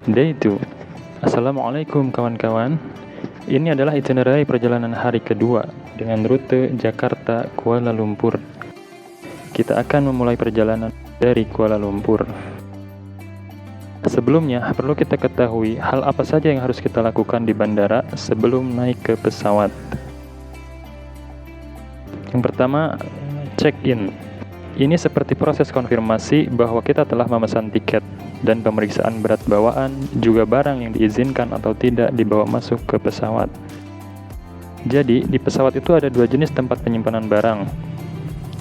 Day 2. Assalamualaikum kawan-kawan. Ini adalah itinerary perjalanan hari kedua dengan rute Jakarta Kuala Lumpur. Kita akan memulai perjalanan dari Kuala Lumpur. Sebelumnya, perlu kita ketahui hal apa saja yang harus kita lakukan di bandara sebelum naik ke pesawat. Yang pertama, check-in. Ini seperti proses konfirmasi bahwa kita telah memesan tiket dan pemeriksaan berat bawaan, juga barang yang diizinkan atau tidak dibawa masuk ke pesawat. Jadi, di pesawat itu ada dua jenis tempat penyimpanan barang,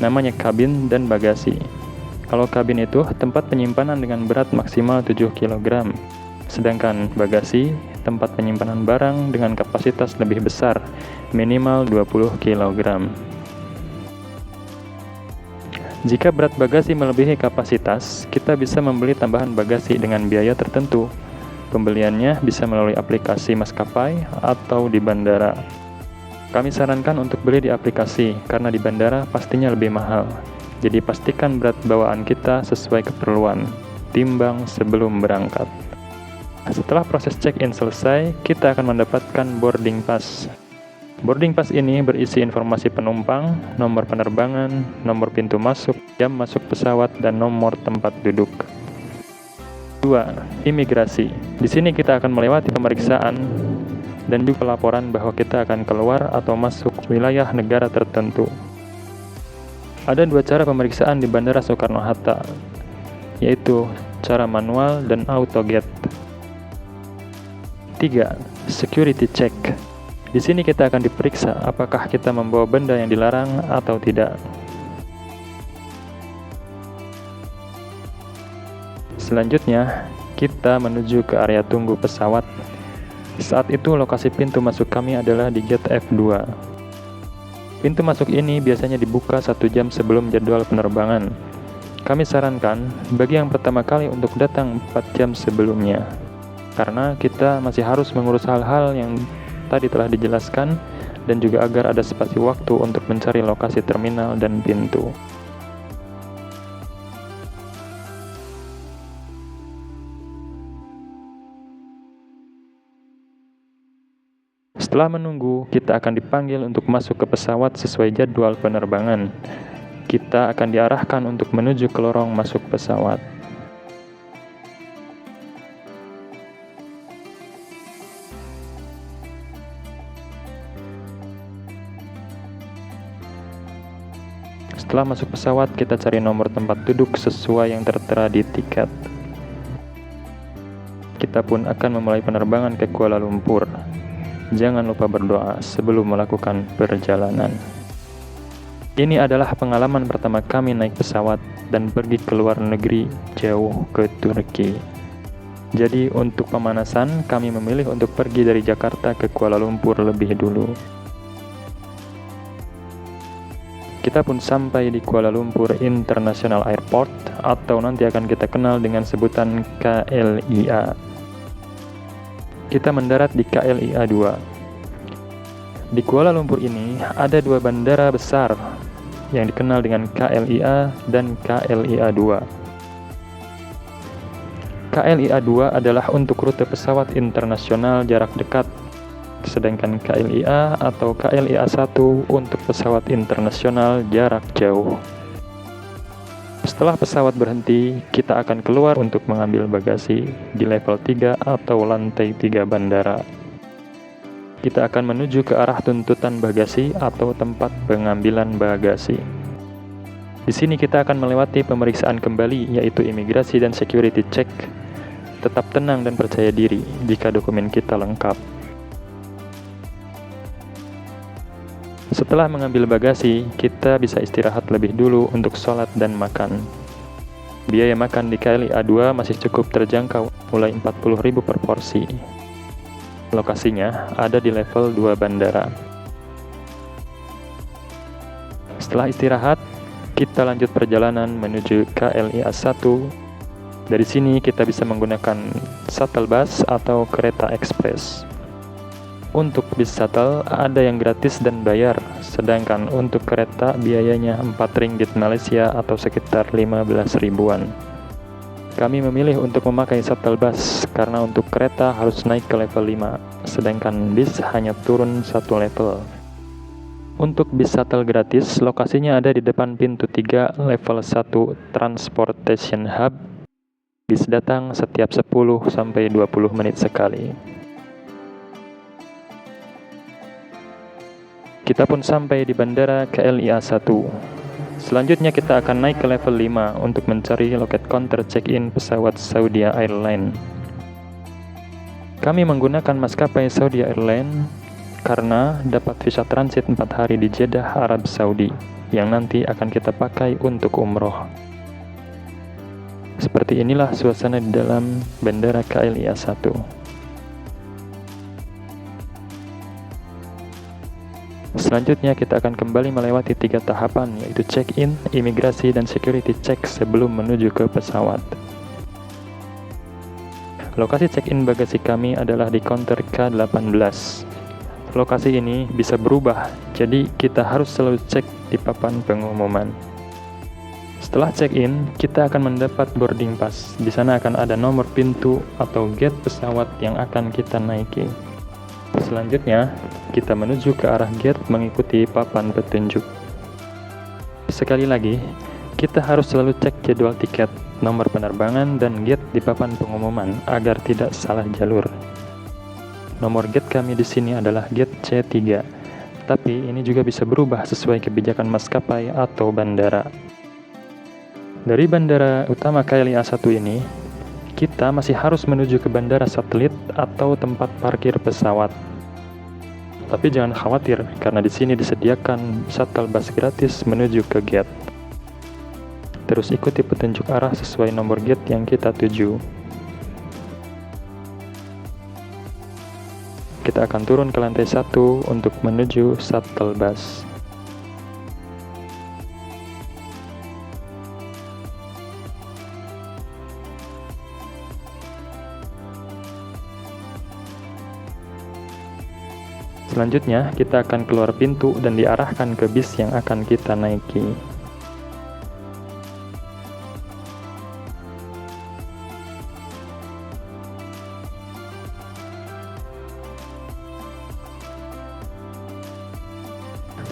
namanya kabin dan bagasi. Kalau kabin itu tempat penyimpanan dengan berat maksimal 7 kg, sedangkan bagasi tempat penyimpanan barang dengan kapasitas lebih besar, minimal 20 kg. Jika berat bagasi melebihi kapasitas, kita bisa membeli tambahan bagasi dengan biaya tertentu. Pembeliannya bisa melalui aplikasi maskapai atau di bandara. Kami sarankan untuk beli di aplikasi, karena di bandara pastinya lebih mahal. Jadi pastikan berat bawaan kita sesuai keperluan, timbang sebelum berangkat. Setelah proses check-in selesai, kita akan mendapatkan boarding pass. Boarding pass ini berisi informasi penumpang, nomor penerbangan, nomor pintu masuk, jam masuk pesawat, dan nomor tempat duduk. 2. Imigrasi. Di sini kita akan melewati pemeriksaan dan juga laporan bahwa kita akan keluar atau masuk wilayah negara tertentu. Ada dua cara pemeriksaan di Bandara Soekarno-Hatta, yaitu cara manual dan autogate. 3. Security check. Di sini kita akan diperiksa apakah kita membawa benda yang dilarang atau tidak. Selanjutnya, kita menuju ke area tunggu pesawat. Saat itu lokasi pintu masuk kami adalah di gate F2. Pintu masuk ini biasanya dibuka 1 jam sebelum jadwal penerbangan. Kami sarankan bagi yang pertama kali untuk datang 4 jam sebelumnya, karena kita masih harus mengurus hal-hal yang tadi telah dijelaskan, dan juga agar ada spasi waktu untuk mencari lokasi terminal dan pintu. Setelah menunggu, kita akan dipanggil untuk masuk ke pesawat sesuai jadwal penerbangan. Kita akan diarahkan untuk menuju ke lorong masuk pesawat. Setelah masuk pesawat, kita cari nomor tempat duduk sesuai yang tertera di tiket. Kita pun akan memulai penerbangan ke Kuala Lumpur. Jangan lupa berdoa sebelum melakukan perjalanan. Ini adalah pengalaman pertama kami naik pesawat dan pergi ke luar negeri jauh ke Turki. Jadi untuk pemanasan, kami memilih untuk pergi dari Jakarta ke Kuala Lumpur lebih dulu. Kita pun sampai di Kuala Lumpur International Airport, atau nanti akan kita kenal dengan sebutan KLIA. Kita mendarat di KLIA 2. Di Kuala Lumpur ini ada dua bandara besar yang dikenal dengan KLIA dan KLIA 2. KLIA 2 adalah untuk rute pesawat internasional jarak dekat, sedangkan KLIA atau KLIA 1 untuk pesawat internasional jarak jauh. Setelah pesawat berhenti, kita akan keluar untuk mengambil bagasi di level 3 atau lantai 3 bandara. Kita akan menuju ke arah tuntutan bagasi atau tempat pengambilan bagasi. Di sini kita akan melewati pemeriksaan kembali, yaitu imigrasi dan security check. Tetap tenang dan percaya diri jika dokumen kita lengkap. Setelah mengambil bagasi, kita bisa istirahat lebih dulu untuk sholat dan makan. Biaya makan di KLIA 2 masih cukup terjangkau, mulai 40.000 per porsi. Lokasinya ada di level 2 bandara. Setelah istirahat, kita lanjut perjalanan menuju KLIA 1. Dari sini kita bisa menggunakan shuttle bus atau kereta ekspres. Untuk bis shuttle ada yang gratis dan bayar, sedangkan untuk kereta biayanya 4 ringgit Malaysia atau sekitar 15 ribuan. Kami memilih untuk memakai shuttle bus karena untuk kereta harus naik ke level 5, sedangkan bis hanya turun 1 level. Untuk bis shuttle gratis, lokasinya ada di depan pintu 3 level 1 Transportation Hub. Bis datang setiap 10-20 menit sekali. Kita pun sampai di Bandara KLIA 1. Selanjutnya kita akan naik ke level 5 untuk mencari loket counter check-in pesawat Saudi Airlines. Kami menggunakan maskapai Saudi Airlines karena dapat visa transit 4 hari di Jeddah, Arab Saudi, yang nanti akan kita pakai untuk umroh. Seperti inilah suasana di dalam Bandara KLIA 1. Selanjutnya kita akan kembali melewati 3 tahapan, yaitu check-in, imigrasi, dan security check sebelum menuju ke pesawat. Lokasi check-in bagasi kami adalah di counter K18. Lokasi ini bisa berubah, jadi kita harus selalu cek di papan pengumuman. Setelah check-in, kita akan mendapat boarding pass. Di sana akan ada nomor pintu atau gate pesawat yang akan kita naiki. Selanjutnya, kita menuju ke arah gate mengikuti papan petunjuk. Sekali lagi, kita harus selalu cek jadwal tiket, nomor penerbangan, dan gate di papan pengumuman agar tidak salah jalur. Nomor gate kami di sini adalah gate C3, tapi ini juga bisa berubah sesuai kebijakan maskapai atau bandara. Dari bandara utama KLIA 1 ini, kita masih harus menuju ke bandara satelit atau tempat parkir pesawat. Tapi jangan khawatir, karena di sini disediakan shuttle bus gratis menuju ke gate. Terus ikuti petunjuk arah sesuai nomor gate yang kita tuju. Kita akan turun ke lantai 1 untuk menuju shuttle bus. Selanjutnya, kita akan keluar pintu dan diarahkan ke bis yang akan kita naiki.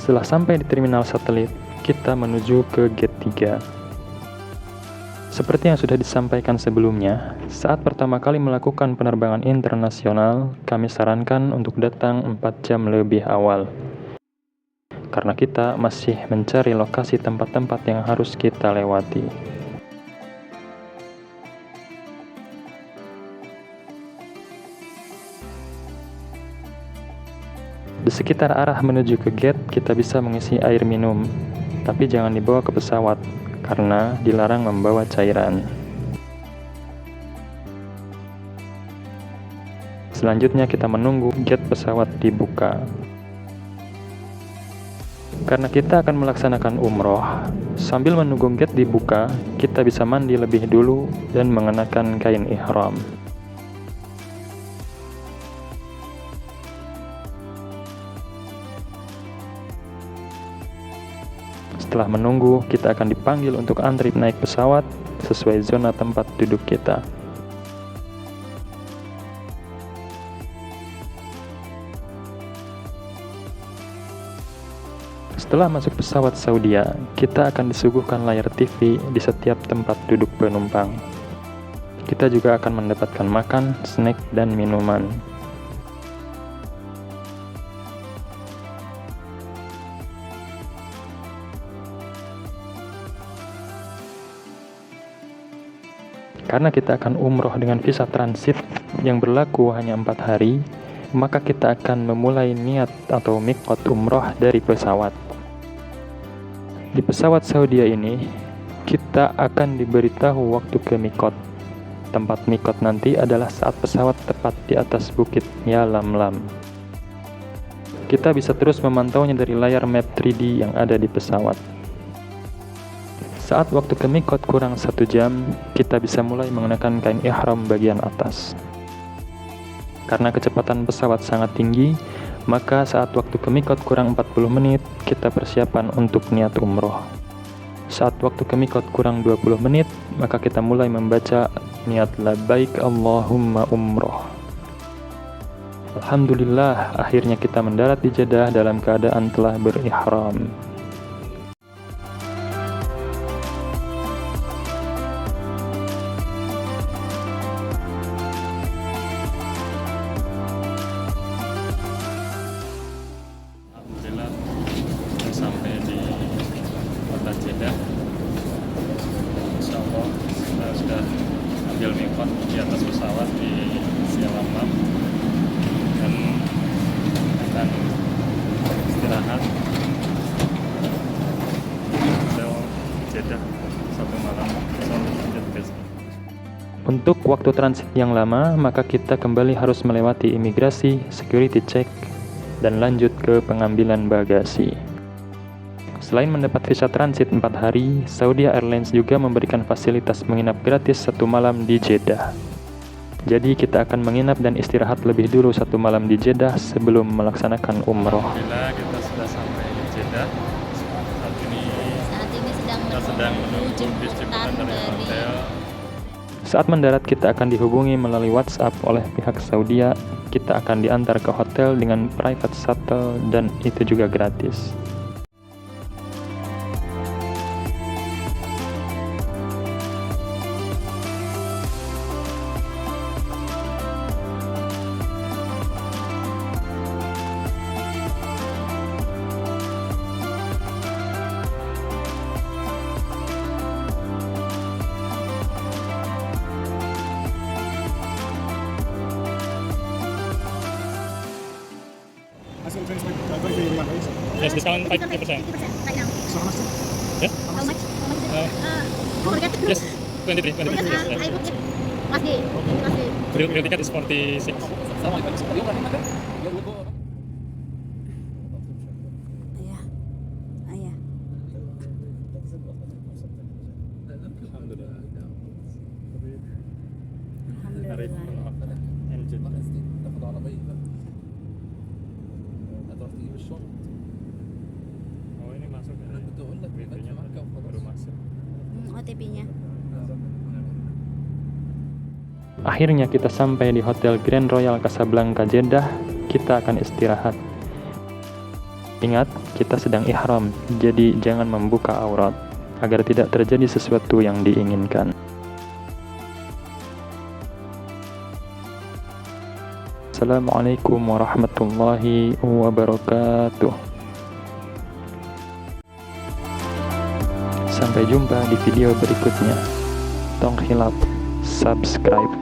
Setelah sampai di terminal satelit, kita menuju ke gate 3. Seperti yang sudah disampaikan sebelumnya, saat pertama kali melakukan penerbangan internasional, kami sarankan untuk datang 4 jam lebih awal. Karena kita masih mencari lokasi tempat-tempat yang harus kita lewati. Di sekitar arah menuju ke gate, kita bisa mengisi air minum, tapi jangan dibawa ke pesawat, karena dilarang membawa cairan. Selanjutnya kita menunggu gate pesawat dibuka. Karena kita akan melaksanakan umroh, sambil menunggu gate dibuka, kita bisa mandi lebih dulu dan mengenakan kain ihram. Setelah menunggu, kita akan dipanggil untuk antri naik pesawat sesuai zona tempat duduk kita. Setelah masuk pesawat Saudia, kita akan disuguhkan layar TV di setiap tempat duduk penumpang. Kita juga akan mendapatkan makan, snack, dan minuman. Karena kita akan umroh dengan visa transit yang berlaku hanya 4 hari, maka kita akan memulai niat atau miqat umroh dari pesawat. Di pesawat Saudi ini, kita akan diberitahu waktu ke miqat. Tempat miqat nanti adalah saat pesawat tepat di atas bukit Yalamlam. Kita bisa terus memantaunya dari layar map 3D yang ada di pesawat. Saat waktu ke miqat kurang 1 jam, kita bisa mulai mengenakan kain ihram bagian atas. Karena kecepatan pesawat sangat tinggi, maka saat waktu ke miqat kurang 40 menit, kita persiapan untuk niat umroh. Saat waktu ke mikot kurang 20 menit, maka kita mulai membaca niat labbaik Allahumma umroh. Alhamdulillah, akhirnya kita mendarat di Jeddah dalam keadaan telah berihram. Alhamdulillah, kita sampai di kota Jeddah. Insya Allah kita sudah ambil mikot di atas pesawat di Sialamam dan akan istirahat di hotel Jeddah 1 malam. Untuk waktu transit yang lama, maka kita kembali harus melewati imigrasi, security check, dan lanjut ke pengambilan bagasi. Selain mendapat visa transit 4 hari, Saudi Airlines juga memberikan fasilitas menginap gratis 1 malam di Jeddah. Jadi kita akan menginap dan istirahat lebih dulu 1 malam di Jeddah sebelum melaksanakan umroh. Alhamdulillah kita sudah sampai di Jeddah. Saat ini sedang menunggu jemputan dari hotel. Saat mendarat kita akan dihubungi melalui WhatsApp oleh pihak Saudi. Kita akan diantar ke hotel dengan private shuttle dan itu juga gratis. Yes, discount 50%. Right now. So how much? Yeah? How much? Forget. Yes, 23. Because I booked it last day. Last day. Real ticket is 46. Ayah. Ayah. Oh, ini masuk ya? WP-nya baru masuk. OTP-nya. Akhirnya kita sampai di Hotel Grand Royal Casablanca Jeddah. Kita akan istirahat. Ingat, kita sedang ihram, jadi jangan membuka aurat agar tidak terjadi sesuatu yang diinginkan. Assalamualaikum warahmatullahi wabarakatuh. Sampai jumpa di video berikutnya. Tong khilaf, subscribe.